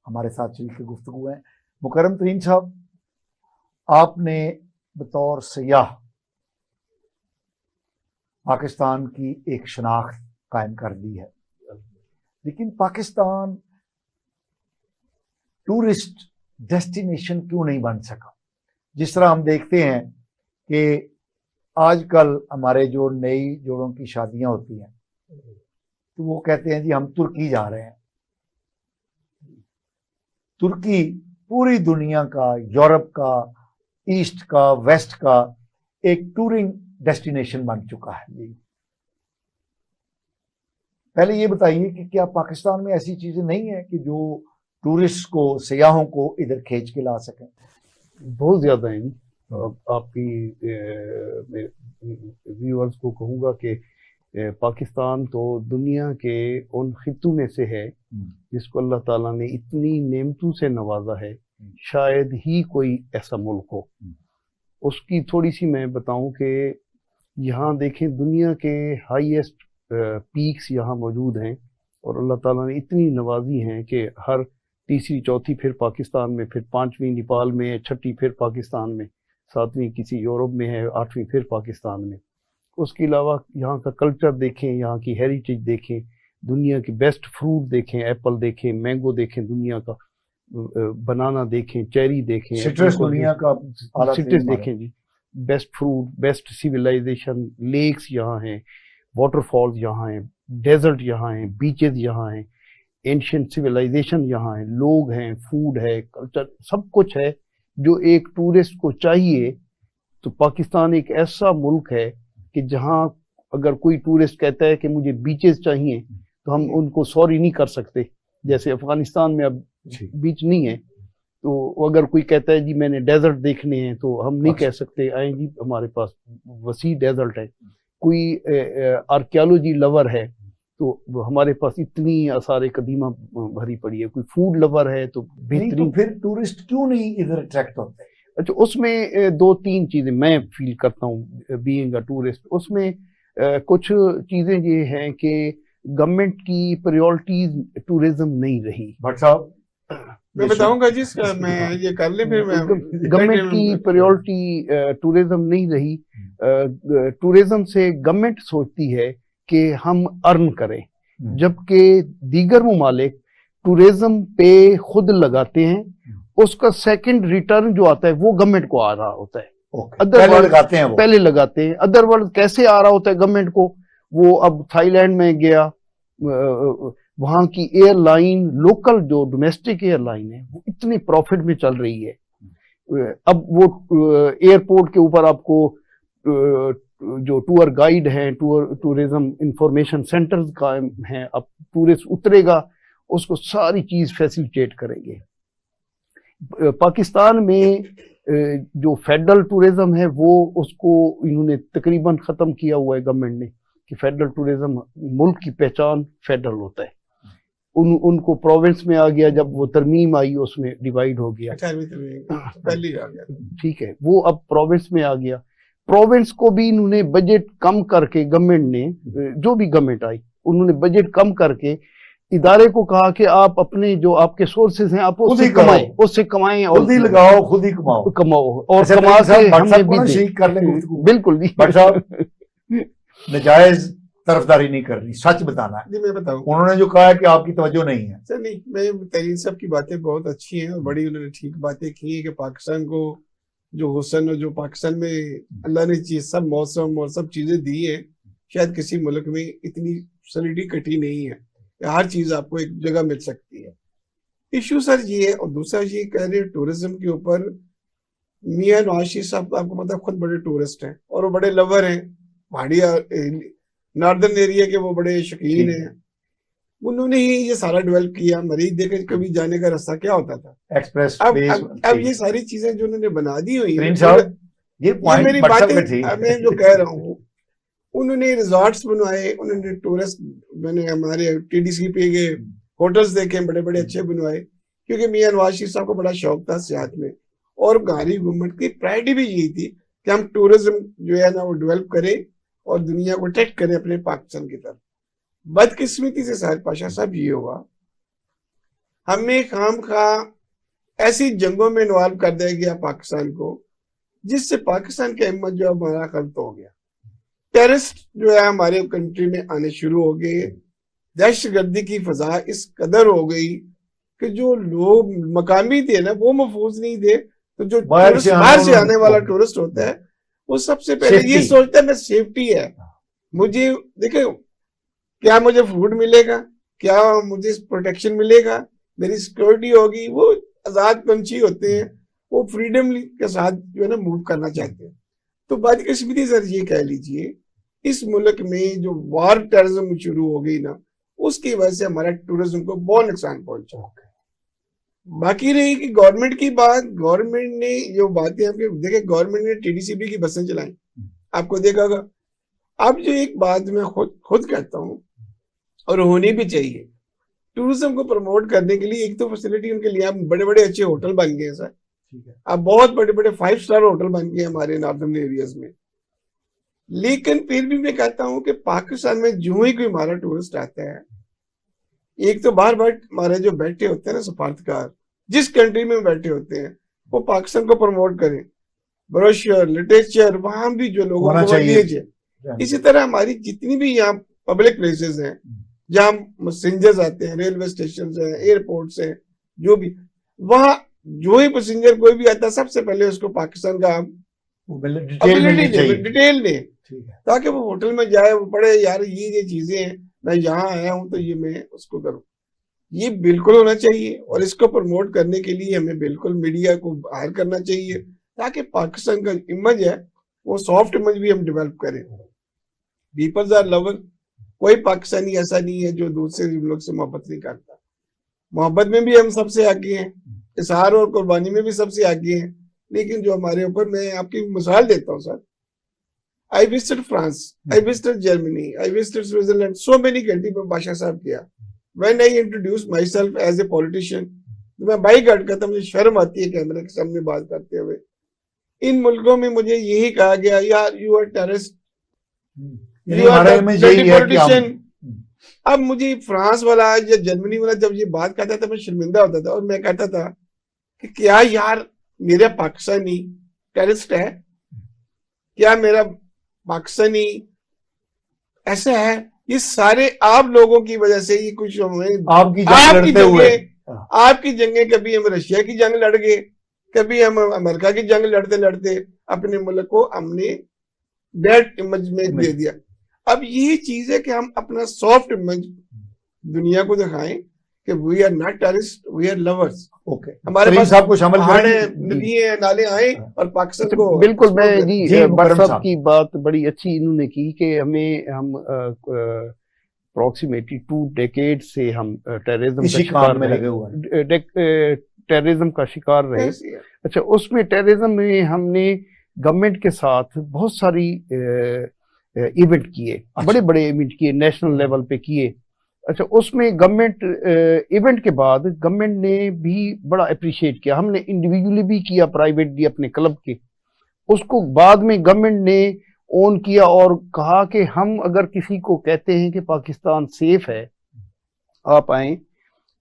हमारे साथ शरीक गुफ्तगू हैं। मुकर्रम तरीन साहब, आपने बतौर सयाह पाकिस्तान की एक शनाख्त कायम कर दी है, लेकिन पाकिस्तान टूरिस्ट डेस्टिनेशन क्यों नहीं बन सका? जिस तरह हम देखते हैं कि आजकल हमारे जो नई जोड़ों की शादियां होती हैं तो वो कहते हैं जी हम तुर्की जा रहे हैं। तुर्की पूरी दुनिया का, यूरोप का, ईस्ट का, वेस्ट का एक टूरिंग डेस्टिनेशन बन चुका है। पहले ये बताइए कि क्या पाकिस्तान में ऐसी चीजें नहीं है कि जो टूरिस्ट को, सयाहों को इधर खींच के ला सकें? बहुत ज्यादा है। आपकी व्यूअर्स को कहूँगा कि पाकिस्तान तो दुनिया के उन खित्तों में से है जिसको अल्लाह ताला ने इतनी नेमतों से नवाजा है, शायद ही कोई ऐसा मुल्क हो। उसकी थोड़ी सी मैं बताऊं कि यहाँ देखें दुनिया के हाईएस्ट पीक्स यहाँ मौजूद हैं और अल्लाह ताला ने इतनी नवाजी हैं कि हर तीसरी चौथी फिर पाकिस्तान में, फिर पांचवी नेपाल में है, छठी फिर पाकिस्तान में, सातवीं किसी यूरोप में है, आठवीं फिर पाकिस्तान में। उसके अलावा यहाँ का कल्चर देखें, यहाँ की हेरिटेज देखें, दुनिया की बेस्ट फ्रूट देखें, एप्पल देखें, मैंगो देखें, दुनिया का बनाना देखें, चेरी देखें, सिट्रस दुनिया का सिट्रस देखें जी, best fruit, best civilisation, lakes यहाँ हैं, वाटरफॉल्स यहाँ हैं, डेजर्ट यहाँ हैं, बीचेस यहाँ हैं, एंशिएंट सिविलाइजेशन यहाँ है, लोग हैं, फूड है, कल्चर, सब कुछ है जो एक टूरिस्ट को चाहिए। तो पाकिस्तान एक ऐसा मुल्क है कि जहाँ अगर कोई टूरिस्ट कहता है कि मुझे बीचेस चाहिए तो हम उनको सॉरी नहीं कर सकते। जैसे अफगानिस्तान में अब बीच नहीं है, तो अगर कोई कहता है जी मैंने डेजर्ट देखने हैं तो हम नहीं कह सकते आए जी हमारे पास वसी डेजर्ट है। कोई आर्कियोलॉजी लवर है तो हमारे पास इतनी आसार कदीमा भरी पड़ी है। कोई फूड लवर है तो बेहतरीन। तो फिर टूरिस्ट क्यों नहीं इधर अट्रैक्ट होते? अच्छा, उसमें दो तीन चीजें मैं फील करता हूँ बीइंग अ टूरिस्ट। उसमें कुछ चीजें ये हैं कि गवर्नमेंट की प्रायोरिटीज टूरिज्म नहीं रही। भट्ट साहब मैं बताऊंगा जी इसका, मैं ये कर ले फिर मैं। गवर्नमेंट की प्रायोरिटी टूरिज्म नहीं रही। टूरिज्म से गवर्नमेंट सोचती है कि हम अर्न करें, जबकि दीगर ममालिक टूरिज्म पे खुद लगाते हैं, उसका सेकंड रिटर्न जो आता है वो गवर्नमेंट को आ रहा होता है। पहले लगाते हैं, पहले लगाते हैं। अदरवर्ल्ड कैसे आ रहा होता है गवर्नमेंट को? वो अब थाईलैंड में गया, वहां की एयरलाइन, लोकल जो डोमेस्टिक एयरलाइन है वो इतनी प्रॉफिट में चल रही है। अब वो एयरपोर्ट के ऊपर आपको जो टूर गाइड हैं, टूरिज्म इंफॉर्मेशन सेंटर्स कायम हैं, अब टूरिस्ट उतरेगा उसको सारी चीज फैसिलिटेट करेंगे। पाकिस्तान में जो फेडरल टूरिज्म है वो उसको इन्होंने तकरीबन खत्म किया हुआ है गवर्नमेंट ने कि फेडरल टूरिज्म, मुल्क की पहचान फेडरल होता है। उनको प्रोविंस में आ गया, जब वो तरमीम आई उसमें डिवाइड हो गया। पहले आ गया, ठीक है, वो अब प्रोविंस में आ गया। प्रोविंस को भी इन्होंने बजट कम करके, गवर्नमेंट ने, जो भी गवर्नमेंट आई उन्होंने बजट कम करके इदारे को कहा कि आप अपने जो आपके सोर्सेज हैं आप उससे कमाएं, उससे कमाएं और खुद ही लगाओ, खुद ही कमाओ और कमा के हमें भी दें। बिल्कुल जी। नजायज तरफदारी नहीं कर रही, सच बताना है। मैं बताऊं, उन्होंने जो कहा है कि आपकी तवज्जो नहीं है। सर नहीं, मैं तरीन साहब की बातें बहुत अच्छी हैं और बड़ी उन्होंने ठीक बातें की हैं कि पाकिस्तान को जो हुस्न और जो पाकिस्तान में अल्लाह ने चीज, सब मौसम और सब चीजें दी है, शायद किसी मुल्क में इतनी सैनिटी कटी नहीं है, हर चीज आपको एक जगह मिल सकती है। इश्यू सर ये है। और दूसरा ये कह रहे टूरिज्म के ऊपर मियां नवाज शरीफ साहब तो आपको पता है खुद बड़े टूरिस्ट हैं और वो बड़े लवर हैं, पहाड़ी नॉर्दर्न एरिया के वो बड़े शौकीन हैं। उन्होंने ही ये सारा डेवलप किया। मरीज देखे कभी जाने का रास्ता क्या होता था, एक्सप्रेस अब ये सारी चीजें जो उन्होंने बना दी हुई है, ये मेरी बात है। मैं जो कह रहा हूँ, उन्होंने रिजॉर्ट्स बनवाए, उन्होंने टूरिस्ट, मैंने हमारे टीडीसी पे के होटल्स देखे बड़े बड़े अच्छे बनवाए, क्योंकि मियां नवाज शरीफ साहब को बड़ा शौक था सियाहत में। और हमारी गवर्नमेंट की प्रायोरिटी भी यही थी कि हम टूरिज्म जो है ना वो डेवलप करें और दुनिया को अट्रैक्ट करें अपने पाकिस्तान की तरफ। बदकिस्मती से साहिर पाशा साहब ये हुआ, हमें खाम खा ऐसी जंगों में इन्वॉल्व कर दिया गया पाकिस्तान को, जिससे पाकिस्तान का हिम्मत जो हमारा खत्म हो गया। टेररिस्ट जो है हमारे कंट्री में आने शुरू हो गए, दहशतगर्दी की फजा इस कदर हो गई कि जो लोग मकामी थे ना वो महफूज नहीं थे, तो जो बाहर से आने वाला टूरिस्ट होता है वो सबसे पहले ये सोचता है मैं सेफ्टी है, मुझे देखे क्या मुझे फूड मिलेगा, क्या मुझे प्रोटेक्शन मिलेगा, मेरी सिक्योरिटी होगी। वो आजाद पंछी होते हैं, वो फ्रीडम के साथ जो है ना मूव करना चाहते हैं। तो बदकिस्मती सर ये कह लीजिए इस मुल्क में जो वार टेररिज्म शुरू हो गई ना, उसकी वजह से हमारा टूरिज्म को बहुत नुकसान पहुंचा। बाकी रही कि गवर्नमेंट की बात, गवर्नमेंट ने जो बातें आपके देखे, गवर्नमेंट ने टीडीसीबी की बसें चलाई, आपको देखा होगा। अब जो एक बात मैं खुद कहता हूँ और होनी भी चाहिए, टूरिज्म को प्रमोट करने के लिए एक तो फैसिलिटी उनके लिए अब बड़े बड़े अच्छे होटल बन गए हैं सर, अब बहुत बड़े बड़े 5 स्टार होटल बन गए हमारे नॉर्दर्न एरियाज में। लेकिन फिर भी मैं कहता हूं कि पाकिस्तान में जो ही कोई हमारा टूरिस्ट आता है, एक तो बार बार हमारे जो बैठे होते हैं ना सफारतकार, जिस कंट्री में बैठे होते हैं वो पाकिस्तान को प्रमोट करें, ब्रोशर लिटरेचर वहां भी जो लोगों को दीजिए। इसी तरह हमारी जितनी भी यहाँ पब्लिक प्लेसेस हैं जहाँ पैसेंजर्स आते हैं, रेलवे स्टेशन है, एयरपोर्ट्स हैं, जो भी वहां जो ही पैसेंजर कोई भी आता है सबसे पहले उसको पाकिस्तान का डिटेल दे, ताकि वो होटल में जाए, वो पढ़े यार ये चीजें हैं, मैं यहाँ आया हूं तो ये मैं उसको करूं। ये बिल्कुल होना चाहिए और इसको प्रमोट करने के लिए हमें बिल्कुल मीडिया को हायर करना चाहिए, ताकि पाकिस्तान का इमेज है वो सॉफ्ट इमेज भी हम डेवलप करें। पीपल्स आर लवर, कोई पाकिस्तानी ऐसा नहीं है जो दूसरे लोग से मोहब्बत नहीं करता। मोहब्बत में भी हम सबसे आगे हैं, इजहार और कुर्बानी में भी सबसे आगे हैं। लेकिन जो हमारे ऊपर, मैं आपकी मिसाल देता हूँ sir, I visited France, I visited Germany, I visited Switzerland, so many country में बादशाह साहब किया। When I introduce myself as a politician, मैं बाइक हट करता, मुझे शर्म आती है कैमरे के सामने बात करते हुए। इन मुल्कों में मुझे यही कहा गया, यार you are terrorist, you are politician. अब मुझे फ्रांस वाला या जर्मनी वाला जब ये बात कहता था मैं शर्मिंदा होता था, और मैं कहता था कि क्या यार मेरा पाकिस्तानी टेररिस्ट है, क्या मेरा पाकिस्तानी ऐसा है? ये सारे आप लोगों की वजह से ये कुछ आपकी जंगें, कभी हम रशिया की जंग लड़ गए, कभी हम अमेरिका की जंग लड़ते लड़ते अपने मुल्क को हमने बैड इमेज में दे दिया। अब यही चीज है कि हम अपना सॉफ्ट इमेज दुनिया को दिखाएं कि we are not terrorist, we are lovers. Okay, हमारे पास आपको शामिल नदियां नाले आए और पाकिस्तान को बिल्कुल। मैं जी भट्ट साहब की बात बड़ी अच्छी इन्होंने की कि हम अप्रोक्सीमेटली 2 डेकेड से हम टेररिज्म का शिकार रहे। अच्छा, उसमें टेररिज्म में हमने गवर्नमेंट के साथ बहुत सारी इवेंट किए, बड़े बड़े इवेंट किए, नेशनल लेवल पे किए। अच्छा, उसमें गवर्नमेंट इवेंट के बाद गवर्नमेंट ने भी बड़ा अप्रिशिएट किया, हमने इंडिविजुअली भी किया, प्राइवेटली अपने क्लब के। उसको बाद में गवर्नमेंट ने ओन किया और कहा कि हम अगर किसी को कहते हैं कि पाकिस्तान सेफ है, आप आए,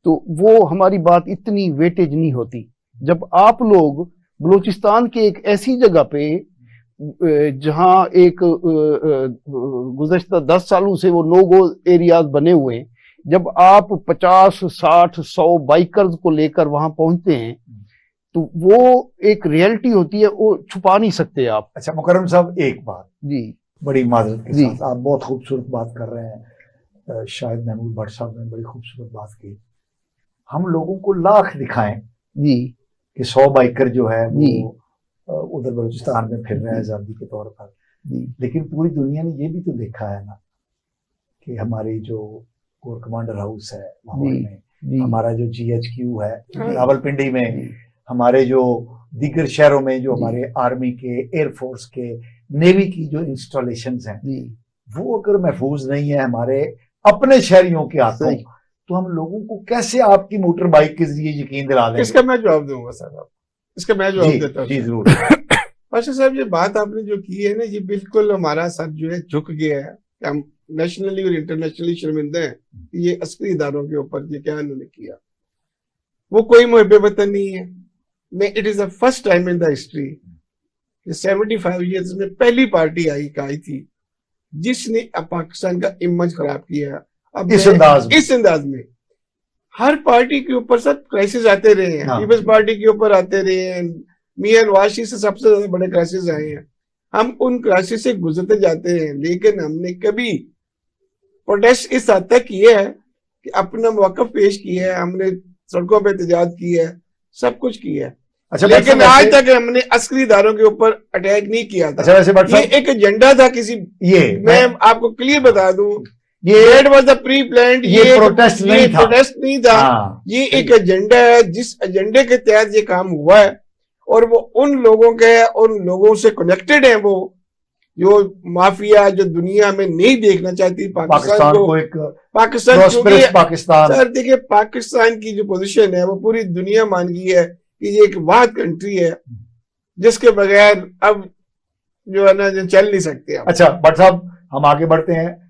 तो वो हमारी बात इतनी वेटेज नहीं होती। जब आप लोग बलूचिस्तान के एक ऐसी जगह पे जहां एक गुज़श्ता 10 सालों से वो नो गो एरियाज बने हुए हैं, जब आप 50, 60, 100 बाइकर्स को लेकर वहां पहुंचते हैं तो वो एक रियलिटी होती है, वो छुपा नहीं सकते आप। अच्छा मुकर्रम साहब, एक बात जी, बड़ी माजरत के साथ, आप बहुत खूबसूरत बात कर रहे हैं, शायद महमूद भट्ट साहब ने बड़ी खूबसूरत बात की। हम लोगों को लाख दिखाएं जी कि 100 बाइकर जो है वो उधर बलूचिस्तान में फिर रहे हैं आज़ादी के तौर पर। लेकिन पूरी दुनिया ने ये भी तो देखा है ना कि हमारी जो कोर कमांडर हाउस है लाहौर में, हमारा जो GHQ है रावलपिंडी में, हमारे जो दीगर शहरों में जो हमारे आर्मी के, एयरफोर्स के, नेवी की जो इंस्टॉलेशंस हैं, वो अगर महफूज नहीं है हमारे अपने शहरियों के हाथों, तो हम लोगों को कैसे आपकी मोटर बाइक के जरिए यकीन दिला देंगे? इसका मैं जवाब दूंगा साहब, इसका मैं जवाब देता हूँ। जी जरूर। पाशा साहब, ये बात आपने जो की है ना, ये बिल्कुल हमारा सर जो है झुक गया है। हम नेशनली और इंटरनेशनली शर्मिंदा हैं कि ये अस्करी इदारों के ऊपर ये क्या इन्होंने किया। वो कोई मुहब्बे वतन नहीं है। It is the first time in the history 75 years में पहली पार्टी आई थी जिसने पाकिस्तान का इमेज खराब किया। अब इस अंदाज में हर पार्टी के ऊपर सब क्राइसिस आते रहे हैं। पीपल्स पार्टी के ऊपर आते रहे हैं, मियां नवाज शरीफ से सबसे ज्यादा बड़े क्राइसिस आए हैं। हम उन क्राइसिस से गुजरते जाते हैं, लेकिन हमने कभी प्रोटेस्ट इस हद तक किया है कि अपना मौक़िफ़ पेश किया है, हमने सड़कों पे एहतजाज किया है, सब कुछ किया है। अच्छा, लेकिन आज तक हमने अस्करी इदारों के ऊपर अटैक नहीं किया था। अच्छा, वैसे ये एक एजेंडा था किसी, मैं आपको क्लियर बता दूं, ये वाज द प्री प्लान्ड, ये प्रोटेस्ट नहीं था। ये एक एजेंडा है, जिस एजेंडे के तहत ये काम हुआ है, और वो उन लोगों के, उन लोगों से कनेक्टेड है, वो जो माफिया जो दुनिया में नहीं देखना चाहती पाकिस्तान को एक पाकिस्तान। सर देखिए, पाकिस्तान की जो पोजीशन है वो पूरी दुनिया मान गई है कि ये एक वाहिद कंट्री है जिसके बगैर अब जो है ना चल नहीं सकते। अच्छा भट्ट साहब, हम आगे बढ़ते हैं।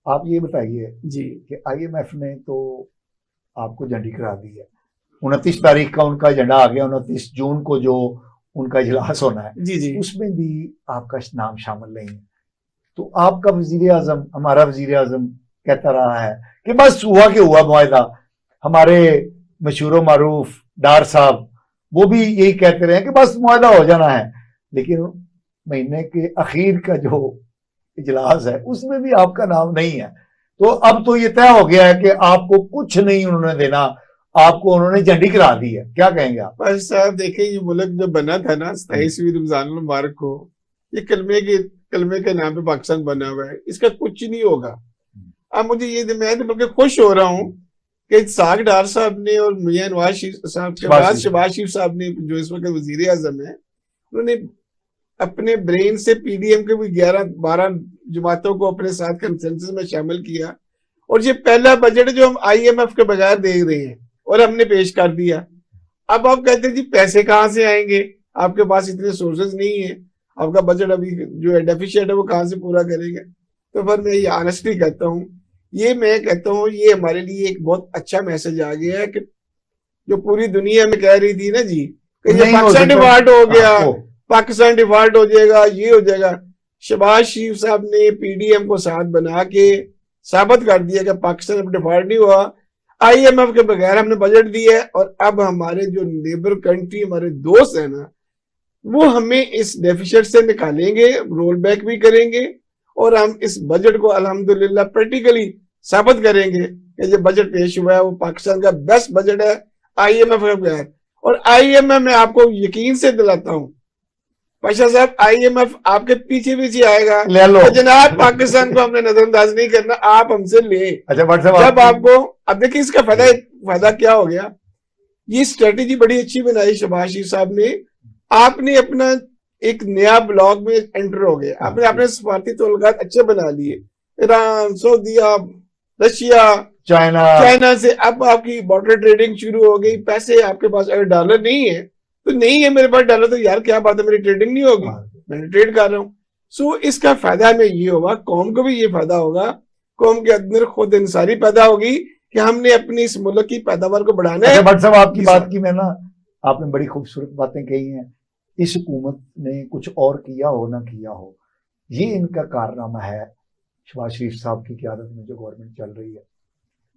आप ये बताइए जी कि IMF ने तो आपको झंडी करा दी है, 29 तारीख का उनका एजेंडा आ गया, 29 जून को जो उनका इजलास होना है, जी, उसमें भी आपका नाम शामिल नहीं है। तो आपका वजीर आजम, हमारा वजीर आजम कहता रहा है कि बस हुआ कि हुआ मुआहदा। हमारे मशहूर मारूफ डार साहब वो भी यही कहते रहे कि बस मुआहदा हो जाना है, लेकिन महीने के आखिर का जो इजलास है उसमें भी आपका नाम नहीं है। तो अब तो ये तय हो गया है कि आपको कुछ नहीं उन्होंने देना, आपको उन्होंने झंडी करा दी है। क्या कहेंगे आप? बस साहब देखिए, ये मुल्क जो बना था ना 27वीं रमजान मुबारक को, ये कलमे के नाम पे पाकिस्तान बना हुआ है, इसका कुछ नहीं होगा। अब मुझे ये, मैं तो बल्कि खुश हो रहा हूँ कि साग डार साहब ने और मियां नवाज शरीफ साहब के बाद शहबाज शरीफ साहब ने, जो इस वक्त वजीर आजम है, उन्होंने अपने ब्रेन से PDM के भी 11-12 जमातों को अपने साथ कंसेंसस में शामिल किया, और ये पहला बजट जो हम IMF के बगैर देख रहे हैं और हमने पेश कर दिया। अब आप कहते हैं जी पैसे कहाँ से आएंगे, आपके पास इतने सोर्सेज नहीं है, आपका बजट अभी जो है डेफिशिएंट है वो कहाँ से पूरा करेंगे। तो फिर मैं ये ऑनेस्टली कहता हूँ, मैं कहता हूँ ये हमारे लिए एक बहुत अच्छा मैसेज आ गया है कि जो पूरी दुनिया में कह रही थी ना जी कि ये पाकिस्तान डिफॉल्ट हो गया, पाकिस्तान डिफॉल्ट हो जाएगा, ये हो जाएगा। शहबाज शरीफ साहब ने PDM को साथ बना के साबित कर दिया कि पाकिस्तान अब डिफॉल्ट नहीं हुआ, IMF के बगैर हमने बजट दिया है, और अब हमारे जो नेबर कंट्री, हमारे दोस्त है ना, वो हमें इस डेफिसिट से निकालेंगे, रोल बैक भी करेंगे, और हम इस बजट को अल्हम्दुलिल्लाह प्रैक्टिकली साबित करेंगे कि जो बजट पेश हुआ है वो पाकिस्तान का बेस्ट बजट है IMF के बगैर। और IMF में आपको यकीन से दिलाता हूँ पाशा साहब, IMF आपके पीछे पीछे आएगा, ले लो। तो जनाब पाकिस्तान को हमने नजरअंदाज नहीं करना, आप हमसे ले। अच्छा जब आपको, अब देखिए इसका फायदा क्या हो गया। ये स्ट्रेटेजी बड़ी अच्छी बनाई शहबाज शरीफ साहब ने। आपने अपना एक नया ब्लॉक में एंटर हो गए, आपने अपने सफारती तल्लुकात अच्छे बना लिए, ईरान, सऊदीया, रशिया, चाइना से। अब आपकी बॉर्डर ट्रेडिंग शुरू हो गई, पैसे आपके पास, अगर डॉलर नहीं है तो नहीं है मेरे पास डॉलर, तो यार क्या बात है, मेरी ट्रेडिंग नहीं होगी, मैं ट्रेड कर रहा हूँ। सो इसका फायदा हमें ये होगा, कौम को भी ये फायदा होगा, कौम के अंदर खुद इंसानी पैदा होगी कि हमने अपनी इस मुल्क की पैदावार को बढ़ाना है। भट्ट साहब आपकी बात की मैं ना, आपने बड़ी खूबसूरत बातें कही हैं। इस हुकूमत ने कुछ और किया हो ना किया हो, ये इनका कारनामा है शहबाज शरीफ साहब की क़यादत में जो गवर्नमेंट चल रही है,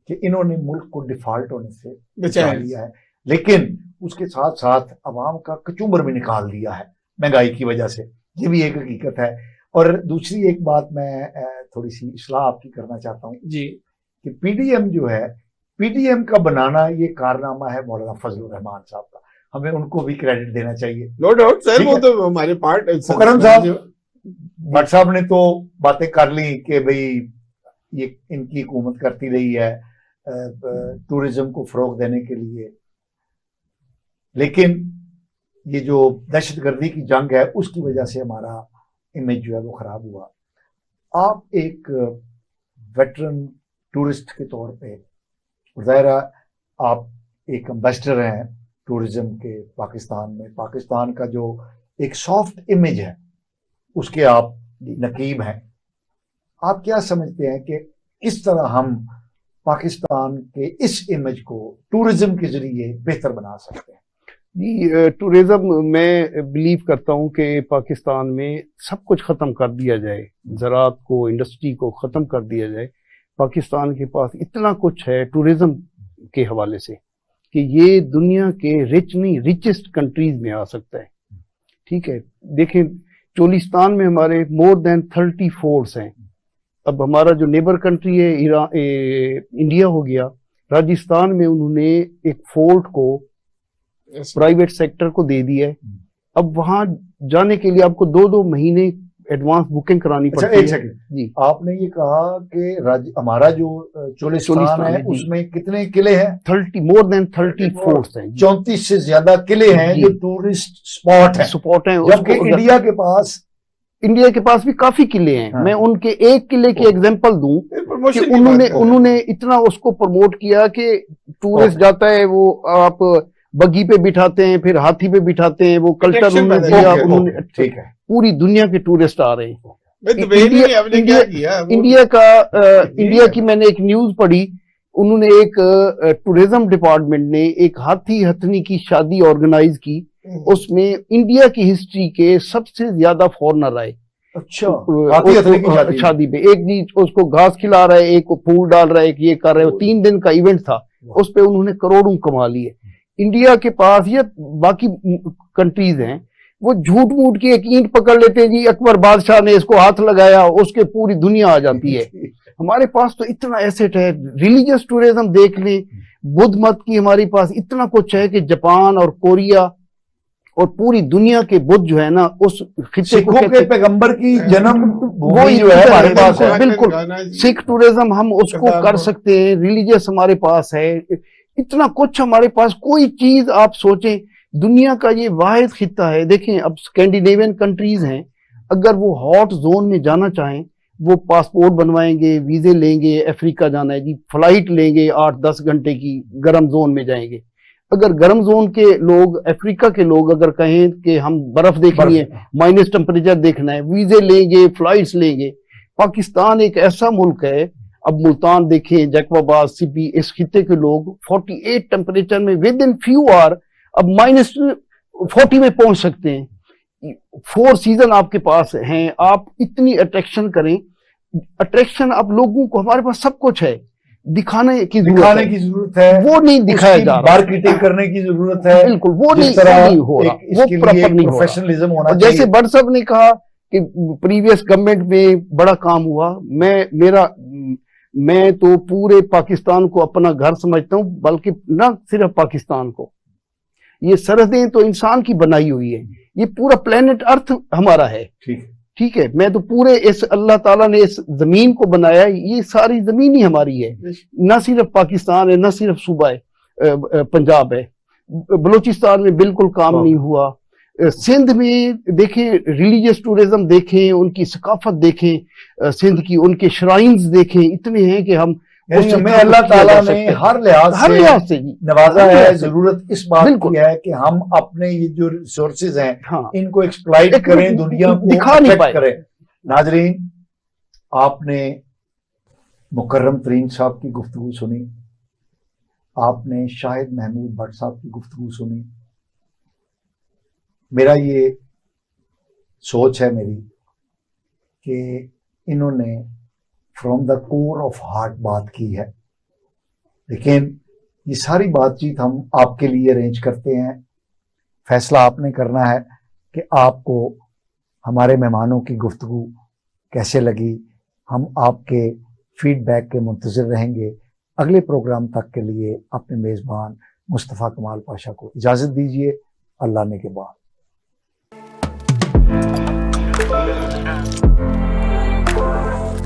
कि इन्होंने मुल्क को डिफॉल्ट होने से बचा लिया है, लेकिन उसके साथ साथ अवाम का कचूमर भी निकाल दिया है महंगाई की वजह से। ये भी एक हकीकत है। और दूसरी एक बात मैं थोड़ी सी इस्लाह आपकी करना चाहता हूँ जी, कि PDM जो है, PDM का बनाना ये कारनामा है मौलाना फजलुर रहमान साहब का। हमें उनको भी क्रेडिट देना चाहिए। नो डाउट सर, ठीक वो है। तो हमारे पार्ट मुकर्रम साहब, भट्ट साहब ने तो बातें कर ली कि भाई ये इनकी हुकूमत करती रही है टूरिज्म को फरोग देने के लिए, लेकिन ये जो दहशतगर्दी की जंग है उसकी वजह से हमारा इमेज जो है वो खराब हुआ। आप एक वेटरन टूरिस्ट के तौर पे, ज़ाहिर है आप एक एम्बेसडर हैं टूरिज्म के पाकिस्तान में, पाकिस्तान का जो एक सॉफ्ट इमेज है उसके आप नकीब हैं। आप क्या समझते हैं कि किस तरह हम पाकिस्तान के इस इमेज को टूरिज्म के जरिए बेहतर बना सकते हैं? जी, टूरिज्म मैं बिलीव करता हूँ कि पाकिस्तान में सब कुछ ख़त्म कर दिया जाए, ज़राअत को, इंडस्ट्री को ख़त्म कर दिया जाए। पाकिस्तान के पास इतना कुछ है टूरिज्म के हवाले से कि ये दुनिया के रिचेस्ट कंट्रीज में आ सकता है। ठीक है, देखें चोलिस्तान में हमारे मोर देन 30 फोर्ट्स हैं। अब हमारा जो नेबर कंट्री है इंडिया हो गया, राजस्थान में उन्होंने एक फोर्ट को प्राइवेट सेक्टर को दे दिया है। अब वहां जाने के लिए आपको 2-2 महीने एडवांस बुकिंग करानी पड़ती है। एक सेकंड जी, आपने ये कहा कि हमारा जो चोलिस्तान है उसमें कितने किले हैं? 30 मोर देन 30 फोर्ट्स हैं। 34 से ज्यादा किले हैं जो टूरिस्ट स्पॉट है, जबकि इंडिया के पास भी काफी किले हैं। हाँ। मैं उनके एक किले की एग्जांपल दूं कि उन्होंने इतना उसको प्रमोट किया कि टूरिस्ट जाता है, वो आप बग्गी पे बिठाते हैं, फिर हाथी पे बिठाते हैं, वो कल्चर उन्होंने ठीक है, पूरी दुनिया के टूरिस्ट आ रहे हैं। इंडिया की मैंने एक न्यूज पढ़ी, उन्होंने एक टूरिज्म डिपार्टमेंट ने एक हाथी हथनी की शादी ऑर्गेनाइज की, उसमें इंडिया की हिस्ट्री के सबसे ज्यादा फॉरेनर आए। अच्छा, हाथी हथनी की शादी पे एक जी उसको घास खिला रहा है, एक को फूल डाल रहा है, एक ये कर रहे हैं। 3 दिन का इवेंट था, उस पे उन्होंने करोड़ों कमा लिए। इंडिया के पास या बाकी कंट्रीज हैं, वो झूठ मूठ की एक ईंट पकड़ लेते हैं जी, अकबर बादशाह ने इसको हाथ लगाया, उसके पूरी दुनिया आ जाती है। हमारे पास तो इतना एसेट है। रिलीजियस टूरिज्म देख लें, बुद्ध मत की हमारे पास इतना कुछ है कि जापान और कोरिया और पूरी दुनिया के बुद्ध जो है ना, उस सिखों के पैगंबर की जन्म भूमि जो है हमारे पास है। बिल्कुल, सिख टूरिज्म हम उसको कर सकते हैं। रिलीजियस हमारे पास है, इतना कुछ हमारे पास। कोई चीज आप सोचें, दुनिया का ये वाहिद खिता है। देखें अब स्कैंडिनेवियन कंट्रीज हैं, अगर वो हॉट जोन में जाना चाहें, वो पासपोर्ट बनवाएंगे, वीजे लेंगे, अफ्रीका जाना है जी, फ्लाइट लेंगे 8-10 घंटे की, गर्म जोन में जाएंगे। अगर गर्म जोन के लोग, अफ्रीका के लोग अगर कहें कि हम बर्फ देखनी है, माइनस टेम्परेचर देखना है, वीजे लेंगे, फ्लाइट्स लेंगे। पाकिस्तान एक ऐसा मुल्क है, अब मुल्तान देखें, जैकबाबाद, सिपी, इस खिते के लोग 48 टेम्परेचर में विद इन फ्यू आवर अब -40 में पहुंच सकते हैं। 4 सीजन आपके पास हैं, आप इतनी अट्रैक्शन करें। अट्रैक्शन आप लोगों को, हमारे पास सब कुछ है, दिखाने की जरूरत है, वो नहीं दिखाया जा रहा, मार्केटिंग करने की जरूरत है। बिल्कुल, वो नहीं हो रहा, वो प्रॉपर नहीं हो प्रोफेशनलिज्म होना रहा। जैसे भट्ट साहब ने कहा कि प्रीवियस गवर्नमेंट में बड़ा काम हुआ, मैं तो पूरे पाकिस्तान को अपना घर समझता हूं, बल्कि न सिर्फ पाकिस्तान को। ये सरहदें तो इंसान की बनाई हुई है, ये पूरा प्लेनेट अर्थ हमारा है। ठीक है, मैं तो पूरे इस अल्लाह ताला ने इस जमीन को बनाया, ये सारी जमीन ही हमारी है। न सिर्फ पाकिस्तान है, न सिर्फ सूबा है पंजाब है, बलूचिस्तान में बिल्कुल काम नहीं हुआ। सिंध में देखें, रिलीजियस टूरिज्म देखें, उनकी सकाफत देखें, सिंध की उनके श्राइन्स देखें, इतने हैं कि हम हमें अल्लाह ताला ने हर लिहाज से नवाजा है। जरूरत इस बात की है कि हम अपने ये जो रिसोर्सेज हैं, हाँ, इनको एक्सप्लॉइट करें, दुनिया को दिखा नहीं पाए करें। नाजरीन, आपने मुकर्रम तरीन साहब की गुफ्तगू सुनी, आपने शाहिद महमूद भट्ट साहब की गुफ्तगू सुनी। मेरा ये सोच है मेरी कि इन्होंने from the core of heart बात की है, लेकिन ये सारी बातचीत हम आपके लिए अरेंज करते हैं। फैसला आपने करना है कि आपको हमारे मेहमानों की गुफ्तगू कैसे लगी। हम आपके फीडबैक के मुंतज़िर रहेंगे। अगले प्रोग्राम तक के लिए अपने मेज़बान मुस्तफ़ा कमाल पाशा को इजाज़त दीजिए। अल्लाह ने के बाद।